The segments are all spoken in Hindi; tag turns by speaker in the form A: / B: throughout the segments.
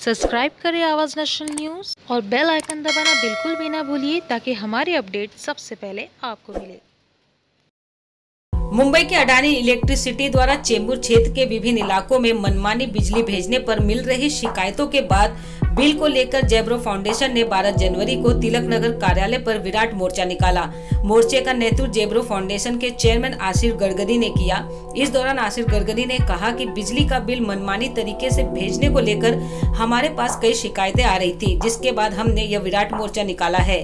A: सब्सक्राइब करें आवाज़ नेशनल न्यूज़ और बेल आइकन दबाना बिल्कुल भी ना भूलिए ताकि हमारी अपडेट सबसे पहले आपको मिले।
B: मुंबई के अडानी इलेक्ट्रिसिटी द्वारा चेंबूर क्षेत्र के विभिन्न इलाकों में मनमानी बिजली भेजने पर मिल रही शिकायतों के बाद बिल को लेकर जयब्रो फाउंडेशन ने 12 जनवरी को तिलक नगर कार्यालय पर विराट मोर्चा निकाला। मोर्चे का नेतृत्व जयब्रो फाउंडेशन के चेयरमैन आशीष गडकरी ने किया। इस दौरान आशीष गडकरी ने कहा कि बिजली का बिल मनमानी तरीके से भेजने को लेकर हमारे पास कई शिकायतें आ रही थी, जिसके बाद हमने यह विराट मोर्चा निकाला है।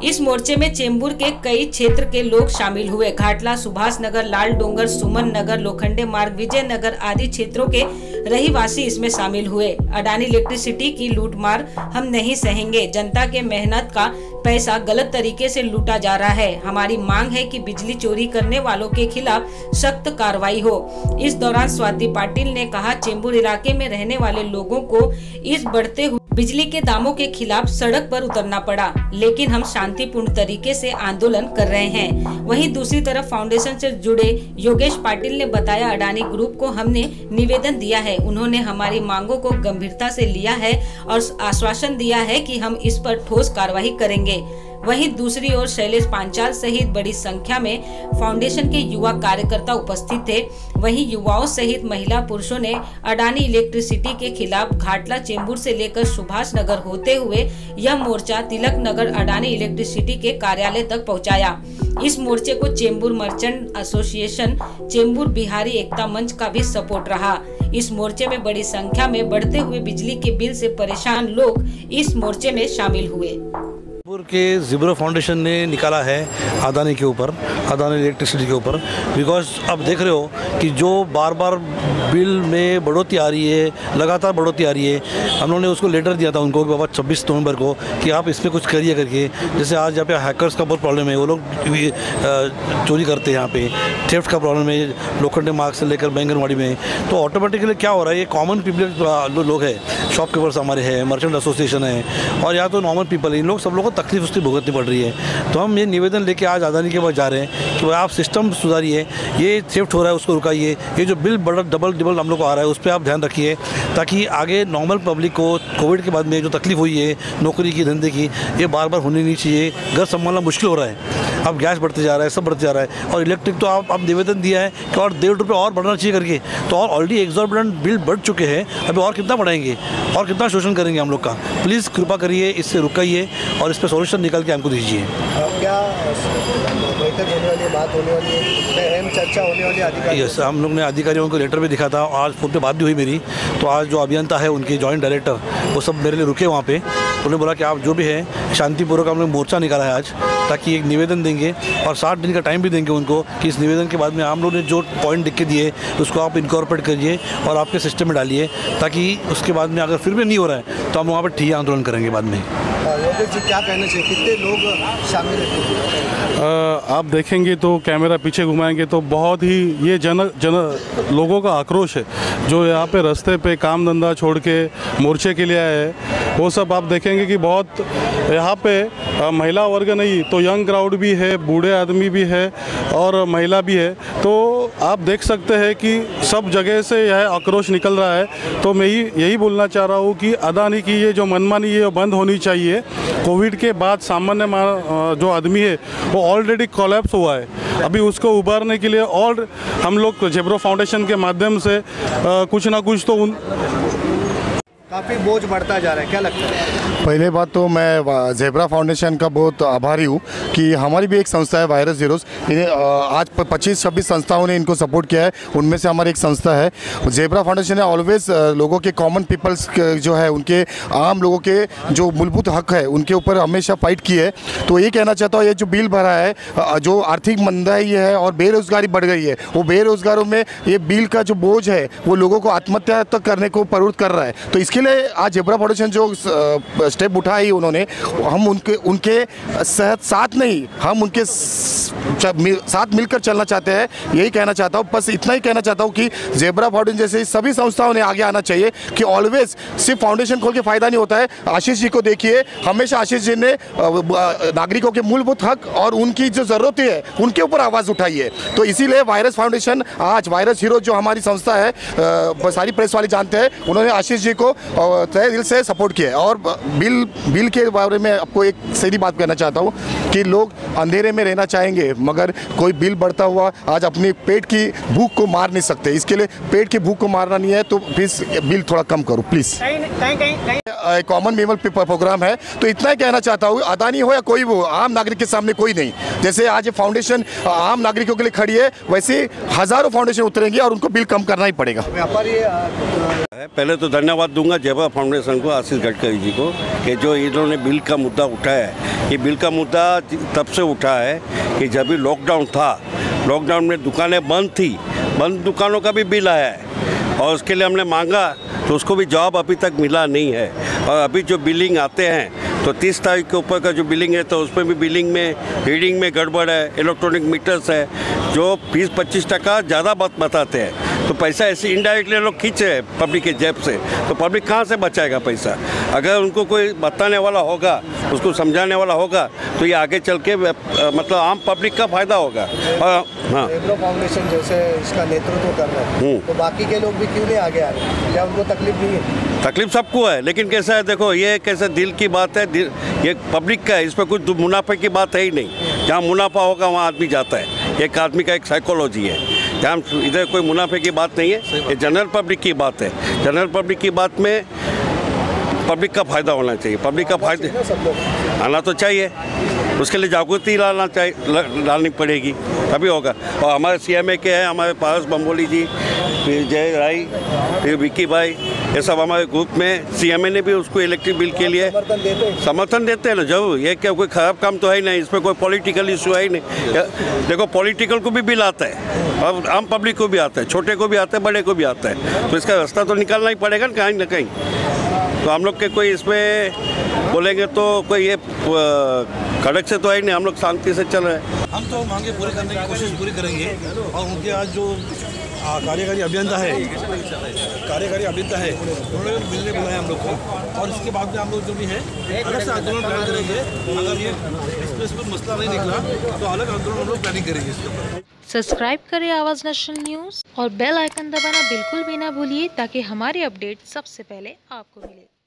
B: इस मोर्चे में चेंबूर के कई क्षेत्र के लोग शामिल हुए। घाटला, सुभाष नगर, लाल डोंगर, सुमन नगर, लोखंडे मार्ग, विजय नगर आदि क्षेत्रों के रहीवासी इसमें शामिल हुए। अडानी इलेक्ट्रिसिटी की लूटमार हम नहीं सहेंगे। जनता के मेहनत का पैसा गलत तरीके से लूटा जा रहा है। हमारी मांग है कि बिजली चोरी करने वालों के खिलाफ सख्त कार्रवाई हो। इस दौरान स्वाति पाटिल ने कहा, चेंबूर इलाके में रहने वाले लोगों को इस बढ़ते हुए बिजली के दामों के खिलाफ सड़क पर उतरना पड़ा, लेकिन हम शांतिपूर्ण तरीके से आंदोलन कर रहे हैं। वहीं दूसरी तरफ फाउंडेशन से जुड़े योगेश पाटिल ने बताया, अडानी ग्रुप को हमने निवेदन दिया है। उन्होंने हमारी मांगों को गंभीरता से लिया है और आश्वासन दिया है कि हम इस पर ठोस कार्रवाई करेंगे। वहीं दूसरी ओर शैलेश पांचाल सहित बड़ी संख्या में फाउंडेशन के युवा कार्यकर्ता उपस्थित थे। वहीं युवाओं सहित महिला पुरुषों ने अडानी इलेक्ट्रिसिटी के खिलाफ घाटला, चेंबूर से लेकर सुभाष नगर होते हुए यह मोर्चा तिलक नगर अडानी इलेक्ट्रिसिटी के कार्यालय तक पहुंचाया। इस मोर्चे को चेंबूर मर्चेंट एसोसिएशन, चेंबूर बिहारी एकता मंच का भी सपोर्ट रहा। इस मोर्चे में बड़ी संख्या में बढ़ते हुए बिजली के बिल से परेशान लोग इस मोर्चे में शामिल हुए।
C: चेंबूर के जयब्रो फाउंडेशन ने निकाला है अडानी के ऊपर, अडानी इलेक्ट्रिसिटी के ऊपर, बिकॉज अब देख रहे हो कि जो बार बार बिल में बढ़ोतरी आ रही है, लगातार बढ़ोतरी आ रही है। हम लोगों ने उसको लेटर दिया था उनको कि बाबा 26 नवंबर को कि आप इस पर कुछ करिए करके। जैसे आज यहाँ पे हैकर्स का बहुत प्रॉब्लम है, वो लोग चोरी करते हैं, यहाँ पे थेफ्ट का प्रॉब्लम है लोखंडे मार्ग से लेकर बैंगनवाड़ी में। तो ऑटोमेटिकली क्या हो रहा है, ये कॉमन पीपल लोग हैं, शॉपकीपर्स हमारे हैं, मर्चेंट एसोसिएशन है और या तो नॉर्मल पीपल, इन लोग सब लोगों को तकलीफ उसकी भुगतनी पड़ रही है। तो हम ये निवेदन लेके आज अडानी के पास जा रहे हैं कि भाई आप सिस्टम सुधारिए, ये थेफ्ट हो रहा है उसको रुकाइए, ये जो बिल बड़ा डबल हम लोग को आ रहा है उस पर आप ध्यान रखिए, ताकि आगे नॉर्मल पब्लिक को कोविड के बाद में जो तकलीफ हुई है नौकरी की, धंधे की, ये बार बार होनी नहीं चाहिए। घर संभालना मुश्किल हो रहा है, अब गैस बढ़ते जा रहा है, सब बढ़ते जा रहा है और इलेक्ट्रिक तो आप निवेदन दिया है कि और 1.5 रुपये और बढ़ना चाहिए करके। तो और ऑलरेडी एग्जॉर्बिटेंट बिल बढ़ चुके हैं, अभी और कितना बढ़ाएंगे और कितना शोषण करेंगे हम लोग का। प्लीज़ कृपा करिए, इससे रुकाइए और इस पर सॉल्यूशन निकाल के हमको दीजिए।
D: क्या बैठक होने वाली है, बात होने वाली है, अहम चर्चा होने वाली है?
C: यस, हम लोग ने अधिकारियों को लेटर भी दिखा था, आज फोन पे बात भी हुई मेरी। तो आज जो अभियंता है उनके जॉइंट डायरेक्टर वो सब मेरे लिए रुके वहाँ पे। उन्होंने बोला कि आप जो भी है शांतिपूर्वक, हम लोग मोर्चा निकाला है आज, ताकि एक निवेदन देंगे और 60 दिन का टाइम भी देंगे उनको कि इस निवेदन के बाद में हम लोग ने जो पॉइंट लिख के दिए उसको आप इनकॉर्पोरेट करिए और आपके सिस्टम में डालिए, ताकि उसके बाद में अगर फिर भी नहीं हो रहा है तो हम वहाँ पर ठीक आंदोलन करेंगे बाद में।
D: योगेश जी, क्या कहना चाहिए, कितने लोग शामिल हैं?
E: आप देखेंगे तो कैमरा पीछे घुमाएंगे तो बहुत ही ये जन लोगों का आक्रोश है जो यहाँ पे रास्ते पे काम धंधा छोड़ के मोर्चे के लिए आए हैं। वो सब आप देखेंगे कि बहुत यहाँ पे महिला वर्ग नहीं तो यंग क्राउड भी है, बूढ़े आदमी भी है और महिला भी है। तो आप देख सकते हैं कि सब जगह से यह आक्रोश निकल रहा है। तो मैं यही बोलना चाह रहा हूँ कि अडानी की ये जो मनमानी है बंद होनी चाहिए। कोविड के बाद सामान्य जो आदमी है वो ऑलरेडी कोलैप्स हुआ है। अभी उसको उबारने के लिए और हम लोग जयब्रो फाउंडेशन के माध्यम से कुछ ना कुछ तो
D: काफ़ी बोझ बढ़ता जा रहा है, क्या लगता है?
F: पहले बात तो मैं जयब्रो फाउंडेशन का बहुत आभारी हूँ कि हमारी भी एक संस्था है वायरस जीरोस, आज 25-26 संस्थाओं ने इनको सपोर्ट किया है, उनमें से हमारी एक संस्था है। जयब्रो फाउंडेशन ने ऑलवेज लोगों के कॉमन पीपल्स जो है उनके आम लोगों के जो मूलभूत हक है उनके ऊपर हमेशा फाइट की है। तो ये कहना चाहता हूँ, ये जो बिल भरा है, जो आर्थिक मंदाई है और बेरोजगारी बढ़ गई है, वो बेरोजगारों में ये बिल का जो बोझ है वो लोगों को आत्महत्या तक करने को प्रवृत्त कर रहा है। तो इसके लिए आज जयब्रो फाउंडेशन जो स्टेप उठाई उन्होंने, हम उनके साथ नहीं, हम उनके साथ मिलकर चलना चाहते हैं। यही कहना चाहता हूँ, बस इतना ही कहना चाहता हूँ कि जयब्रो फाउंडेशन जैसे सभी संस्थाओं ने आगे आना चाहिए कि ऑलवेज सिर्फ फाउंडेशन खोल के फायदा नहीं होता है। आशीष जी को देखिए, हमेशा आशीष जी ने नागरिकों के मूलभूत हक और उनकी जो जरूरतें है उनके ऊपर आवाज़ उठाई है। तो इसीलिए वायरस फाउंडेशन, आज वायरस हीरो जो हमारी संस्था है, सारी प्रेस वाले जानते हैं, उन्होंने आशीष जी को और तहे दिल से सपोर्ट किया है। और बिल के बारे में आपको एक सीधी बात कहना चाहता हूँ कि लोग अंधेरे में रहना चाहेंगे, मगर कोई बिल बढ़ता हुआ आज अपनी पेट की भूख को मार नहीं सकते। इसके लिए पेट की भूख को मारना नहीं है तो प्लीज़ बिल थोड़ा कम करो प्लीज़। कॉमन मीमल प्रोग्राम है तो इतना ही कहना चाहता हूँ, अदानी हो या कोई वो, आम नागरिक के सामने कोई नहीं। जैसे आज ये फाउंडेशन आम नागरिकों के लिए खड़ी है, वैसे हज़ारों फाउंडेशन उतरेंगी और उनको बिल कम करना ही पड़ेगा।
D: व्यापारी
G: पहले तो धन्यवाद दूंगा जेब्रा फाउंडेशन को, आशीष गडकरी जी को, कि जो इन्होंने बिल का मुद्दा उठाया है। ये बिल का मुद्दा तब से उठा है कि जब भी लॉकडाउन था, लॉकडाउन में दुकानें बंद थी, बंद दुकानों का भी बिल आया है और उसके लिए हमने मांगा तो उसको भी जवाब अभी तक मिला नहीं है। और अभी जो बिलिंग आते हैं तो 30 तारीख के ऊपर का जो बिलिंग है तो उसमें भी बिलिंग में रीडिंग में गड़बड़ है, इलेक्ट्रॉनिक मीटर्स है जो 20-25% ज़्यादा बताते हैं। तो पैसा ऐसे इनडायरेक्टली लोग खींच रहे हैं पब्लिक के जेब से, तो पब्लिक कहाँ से बचाएगा पैसा? अगर उनको कोई बताने वाला होगा, उसको समझाने वाला होगा तो ये आगे चल के मतलब आम पब्लिक का फायदा होगा। और हाँ,
D: जेब्रा फाउंडेशन जैसे इसका नेतृत्व कर रहे हैं तो बाकी के लोग भी क्यों नहीं आगे आ रहे? क्या उनको तकलीफ नहीं है?
G: तकलीफ सबको है, लेकिन कैसा है देखो, ये कैसे दिल की बात है, ये पब्लिक का है, इसमें कुछ मुनाफे की बात है ही नहीं। जहाँ मुनाफा होगा वहाँ आदमी जाता है। एक आदमी का एक साइकोलॉजी है, जहाँ इधर कोई मुनाफे की बात नहीं है, ये जनरल पब्लिक की बात है। जनरल पब्लिक की बात में पब्लिक का फायदा होना चाहिए, पब्लिक का फायदा आना तो चाहिए, उसके लिए जागृति लानी पड़ेगी तभी होगा। और हमारे CMA के हैं, हमारे पारस बम्बोली जी, फिर जय राय, फिर विक्की भाई, ये सब हमारे ग्रुप में। CMA ने भी उसको इलेक्ट्रिक बिल के लिए समर्थन देते हैं ना, जरूर। ये क्या कोई ख़राब काम तो है ही नहीं, इसमें कोई पॉलिटिकल इशू है ही नहीं। देखो पॉलिटिकल को भी बिल आता है और आम पब्लिक को भी आता है, छोटे को भी आता है, बड़े को भी आता है, तो इसका रास्ता तो निकालना ही पड़ेगा कहीं ना कहीं। तो हम लोग के कोई इसमें बोलेंगे तो कोई ये कड़क से तो है ही नहीं, हम लोग शांति से चल रहे हैं।
C: हम तो मांगे पूरी करने की कोशिश पूरी करेंगे। और उनके आज जो कार्यकारी अभियंता है उन्होंने मिलने बुलाया हम लोग को, और इसके बाद में हम लोग जो भी है अलग से आंदोलन प्लान करेंगे। अगर ये इसमें कोई मसला नहीं निकला तो अलग आंदोलन हम लोग प्लानिंग करेंगे इसके ऊपर।
A: सब्सक्राइब करें आवाज़ नेशन न्यूज़ और बेल आइकन दबाना बिल्कुल भी ना भूलिए ताकि हमारे अपडेट सबसे पहले आपको मिले।